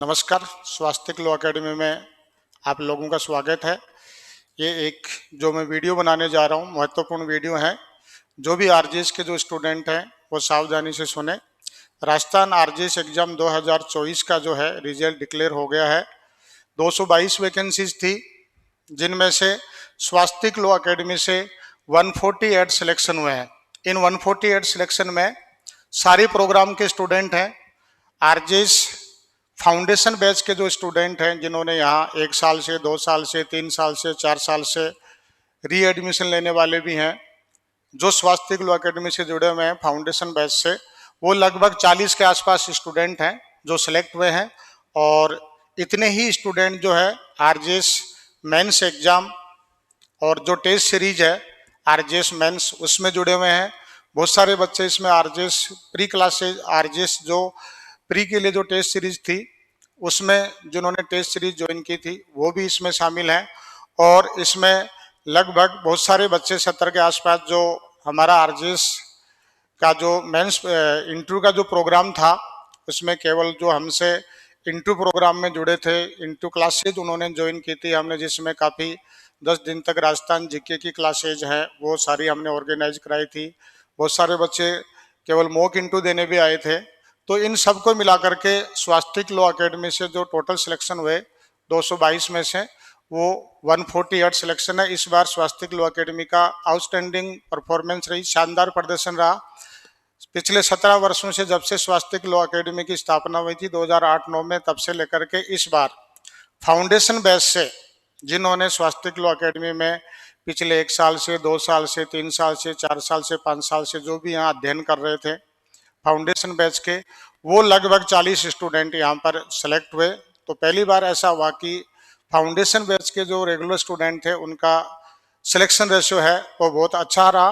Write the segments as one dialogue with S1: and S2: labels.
S1: नमस्कार। स्वास्तिक law academy में आप लोगों का स्वागत है। ये एक जो मैं वीडियो बनाने जा रहा हूँ महत्वपूर्ण वीडियो है। जो भी आरजीएस के जो स्टूडेंट हैं वो सावधानी से सुने। राजस्थान आरजीएस एग्जाम 2024 का जो है रिजल्ट डिक्लेयर हो गया है। 222 वैकेंसीज थी, जिनमें से स्वास्तिक लॉ एकेडमी से 148 सिलेक्शन हुए हैं। इन 148 सिलेक्शन में सारे प्रोग्राम के स्टूडेंट हैं। आरजीएस फाउंडेशन बैच के जो स्टूडेंट हैं, जिन्होंने यहाँ 1 साल से 2 साल से 3 साल से 4 साल से री एडमिशन लेने वाले भी हैं, जो स्वास्तिक लॉ एकेडमी से जुड़े हुए हैं फाउंडेशन बैच से, वो लगभग 40 के आसपास स्टूडेंट हैं जो सिलेक्ट हुए हैं। और इतने ही स्टूडेंट जो है आरजीएस मेंस एग्जाम और जो टेस्ट सीरीज है आरजीएस मेंस उसमें जुड़े हुए हैं। बहुत सारे बच्चे इसमें आरजीएस प्री क्लासेज आरजीएस जो प्री के लिए जो टेस्ट सीरीज थी उसमें जिन्होंने टेस्ट सीरीज ज्वाइन की थी वो भी इसमें शामिल हैं। और इसमें लगभग बहुत सारे बच्चे 70 के आसपास जो हमारा आरजीएस का जो मेंस इंटरव्यू का जो प्रोग्राम था उसमें केवल जो हमसे इंटरव्यू प्रोग्राम में जुड़े थे, इंटरव्यू क्लासेज उन्होंने ज्वाइन की थी हमने, जिसमें काफ़ी 10 दिन तक राजस्थान जीके की क्लासेज हैं वो सारी हमने ऑर्गेनाइज कराई थी। बहुत सारे बच्चे केवल मॉक इंटरव्यू देने भी आए थे। तो इन सबको मिलाकर के स्वास्तिक लॉ एकेडमी से जो टोटल सिलेक्शन हुए 222 में से वो 148 सिलेक्शन है। इस बार स्वास्तिक लॉ एकेडमी का आउटस्टैंडिंग परफॉर्मेंस रही, शानदार प्रदर्शन रहा। पिछले 17 वर्षों से जब से स्वास्तिक लॉ एकेडमी की स्थापना हुई थी 2008-9 में, तब से लेकर के इस बार फाउंडेशन बैच से जिन्होंने स्वास्तिक लॉ एकेडमी में पिछले 1 साल से 2 साल से 3 साल से 4 साल से 5 साल से जो भी यहाँ अध्ययन कर रहे थे फाउंडेशन बैच के, वो लगभग 40 स्टूडेंट यहाँ पर सेलेक्ट हुए। तो पहली बार ऐसा हुआ कि फाउंडेशन बैच के जो रेगुलर स्टूडेंट थे उनका सिलेक्शन रेशियो है वो बहुत अच्छा रहा।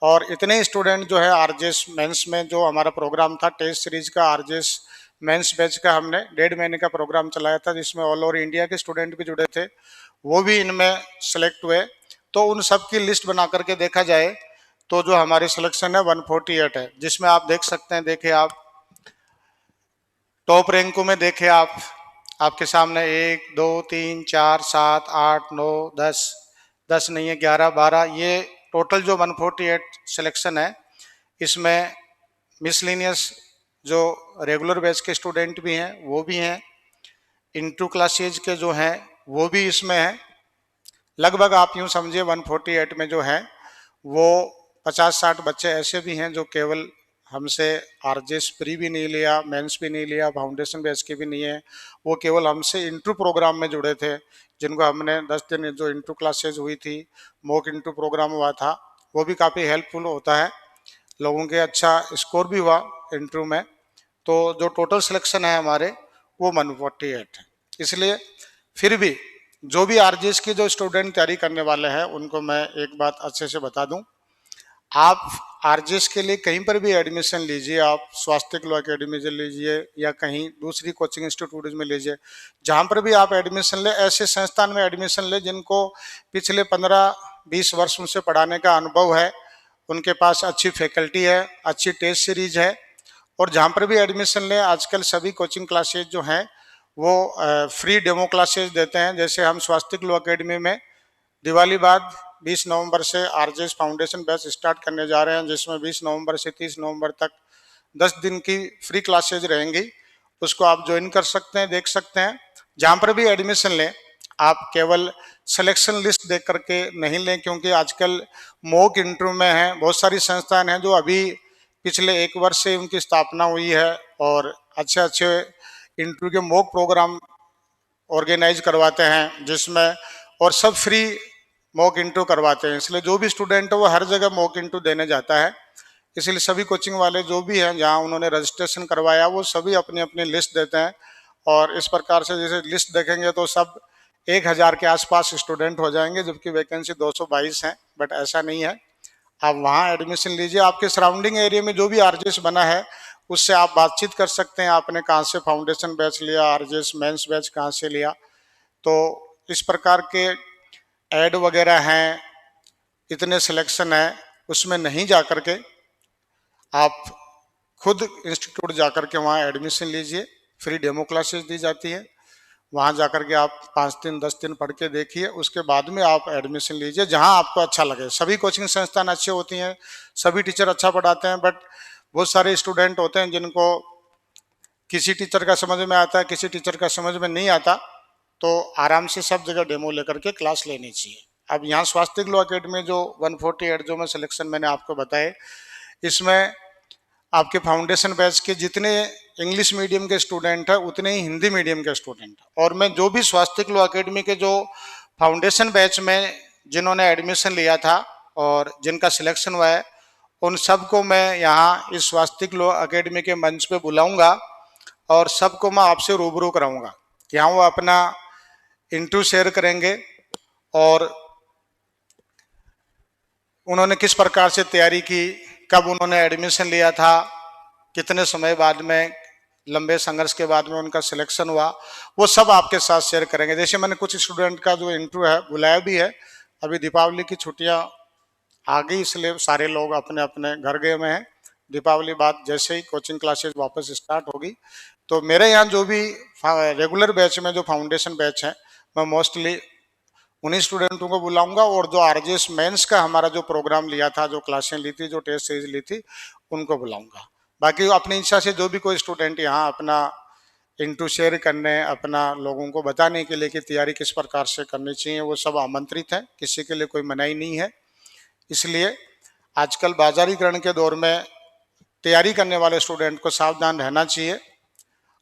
S1: और इतने स्टूडेंट जो है आरजीएस मेंस में जो हमारा प्रोग्राम था टेस्ट सीरीज का आरजीएस मेंस बैच का, हमने 1.5 महीने का प्रोग्राम चलाया था जिसमें ऑल ओवर इंडिया के स्टूडेंट भी जुड़े थे, वो भी इनमें सेलेक्ट हुए। तो उन सब की लिस्ट बना करके देखा जाए तो जो हमारी सिलेक्शन है 148 है, जिसमें आप देख सकते हैं, देखिए आप टॉप रैंकों में देखें आप, आपके सामने 1 2 3 4 7 8 9 10 नहीं है 11 12, ये टोटल जो 148 सिलेक्शन है इसमें मिसलिनियस जो रेगुलर बैच के स्टूडेंट भी हैं वो भी हैं, इंटू क्लासेज के जो हैं वो भी इसमें हैं। लगभग आप यूँ समझिए 148 में जो है वो 50-60 बच्चे ऐसे भी हैं जो केवल हमसे आरजीएस प्री भी नहीं लिया, मेंस भी नहीं लिया, फाउंडेशन बैच के भी नहीं है, वो केवल हमसे इंटरव्यू प्रोग्राम में जुड़े थे, जिनको हमने 10 दिन जो इंटरव्यू क्लासेज हुई थी, मॉक इंटरव्यू प्रोग्राम हुआ था, वो भी काफ़ी हेल्पफुल होता है, लोगों के अच्छा स्कोर भी हुआ इंटरव्यू में। तो जो टोटल सिलेक्शन है हमारे वो 148 है। इसलिए फिर भी जो भी आरजीएस की जो स्टूडेंट तैयारी करने वाले हैं उनको मैं एक बात अच्छे से बता दूं, आप आरजीएस के लिए कहीं पर भी एडमिशन लीजिए, आप स्वास्तिक लॉ एकेडमी से लीजिए या कहीं दूसरी कोचिंग इंस्टीट्यूट में लीजिए, जहां पर भी आप एडमिशन ले ऐसे संस्थान में एडमिशन ले जिनको पिछले 15-20 वर्षों से पढ़ाने का अनुभव है, उनके पास अच्छी फैकल्टी है, अच्छी टेस्ट सीरीज है। और जहाँ पर भी एडमिशन लें आजकल सभी कोचिंग क्लासेज जो हैं वो फ्री डेमो क्लासेज देते हैं। जैसे हम स्वास्तिक लॉ एकेडमी में दिवाली बाद 20 नवंबर से आरजीएस फाउंडेशन बैच स्टार्ट करने जा रहे हैं, जिसमें 20 नवंबर से 30 नवंबर तक 10 दिन की फ्री क्लासेज रहेंगी, उसको आप ज्वाइन कर सकते हैं, देख सकते हैं। जहाँ पर भी एडमिशन लें आप केवल सिलेक्शन लिस्ट देख करके नहीं लें, क्योंकि आजकल मॉक इंटरव्यू में है, बहुत सारी संस्थान हैं जो अभी पिछले 1 वर्ष से उनकी स्थापना हुई है और अच्छे अच्छे इंटरव्यू के मॉक प्रोग्राम ऑर्गेनाइज करवाते हैं, जिसमें और सब फ्री मॉक इंटरव्यू करवाते हैं। इसलिए जो भी स्टूडेंट है वो हर जगह मॉक इंटरव्यू देने जाता है। इसलिए सभी कोचिंग वाले जो भी हैं जहां उन्होंने रजिस्ट्रेशन करवाया वो सभी अपनी अपनी लिस्ट देते हैं। और इस प्रकार से जैसे लिस्ट देखेंगे तो सब 1000 के आसपास स्टूडेंट हो जाएंगे, जबकि वैकेंसी 222 है। बट ऐसा नहीं है, आप वहाँ एडमिशन लीजिए। आपके सराउंडिंग एरिया में जो भी आरजीएस बना है उससे आप बातचीत कर सकते हैं, आपने कहाँ से फाउंडेशन बैच लिया, आरजीएस मेंस बैच कहाँ से लिया। तो इस प्रकार के ऐड वगैरह हैं, इतने सिलेक्शन है, उसमें नहीं जा करके आप खुद इंस्टीट्यूट जा करके वहाँ एडमिशन लीजिए, फ्री डेमो क्लासेस दी जाती है। वहाँ जाकर के आप 5 दिन 10 दिन पढ़ के देखिए, उसके बाद में आप एडमिशन लीजिए जहाँ आपको अच्छा लगे। सभी कोचिंग संस्थान अच्छे होती हैं, सभी टीचर अच्छा पढ़ाते हैं, बट बहुत सारे स्टूडेंट होते हैं जिनको किसी टीचर का समझ में आता है, किसी टीचर का समझ में नहीं आता, तो आराम से सब जगह डेमो लेकर के क्लास लेनी चाहिए। अब यहाँ स्वास्तिक लॉ अकेडमी जो 148 जो मैं सिलेक्शन मैंने आपको बताए, इसमें आपके फाउंडेशन बैच के जितने इंग्लिश मीडियम के स्टूडेंट हैं उतने ही हिंदी मीडियम के स्टूडेंट हैं। और मैं जो भी स्वास्तिक लॉ अकेडमी के जो फाउंडेशन बैच में जिन्होंने एडमिशन लिया था और जिनका सिलेक्शन हुआ है, उन सबको मैं यहाँ इस स्वास्तिक लॉ अकेडमी के मंच पे बुलाऊंगा और सबको मैं आपसे रूबरू कराऊंगा। यहाँ वो अपना इंटरव्यू शेयर करेंगे और उन्होंने किस प्रकार से तैयारी की, कब उन्होंने एडमिशन लिया था, कितने समय बाद में, लंबे संघर्ष के बाद में उनका सिलेक्शन हुआ, वो सब आपके साथ शेयर करेंगे। जैसे मैंने कुछ स्टूडेंट का जो इंटरव्यू है बुलाया भी है, अभी दीपावली की छुट्टियां आ गई इसलिए सारे लोग अपने अपने घर गए हुए हैं। दीपावली बाद जैसे ही कोचिंग क्लासेस वापस स्टार्ट होगी, तो मेरे यहाँ जो भी रेगुलर बैच में जो फाउंडेशन बैच है, मैं मोस्टली उन्हीं स्टूडेंटों को बुलाऊंगा और जो आरजीएस मेंस का हमारा जो प्रोग्राम लिया था, जो क्लासें ली थी, जो टेस्ट सीरीज ली थी, उनको बुलाऊंगा। बाकी अपनी इच्छा से जो भी कोई स्टूडेंट यहाँ अपना इंटरव्यू शेयर करने, अपना लोगों को बताने के लिए कि तैयारी किस प्रकार से करनी चाहिए, वो सब आमंत्रित है, किसी के लिए कोई मनाही नहीं है। इसलिए आजकल बाजारीकरण के दौर में तैयारी करने वाले स्टूडेंट को सावधान रहना चाहिए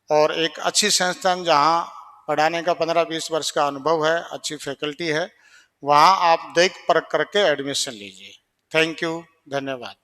S1: और एक अच्छी संस्थान जहाँ पढ़ाने का 15-20 वर्ष का अनुभव है, अच्छी फैकल्टी है, वहाँ आप देख परख करके एडमिशन लीजिए। थैंक यू, धन्यवाद।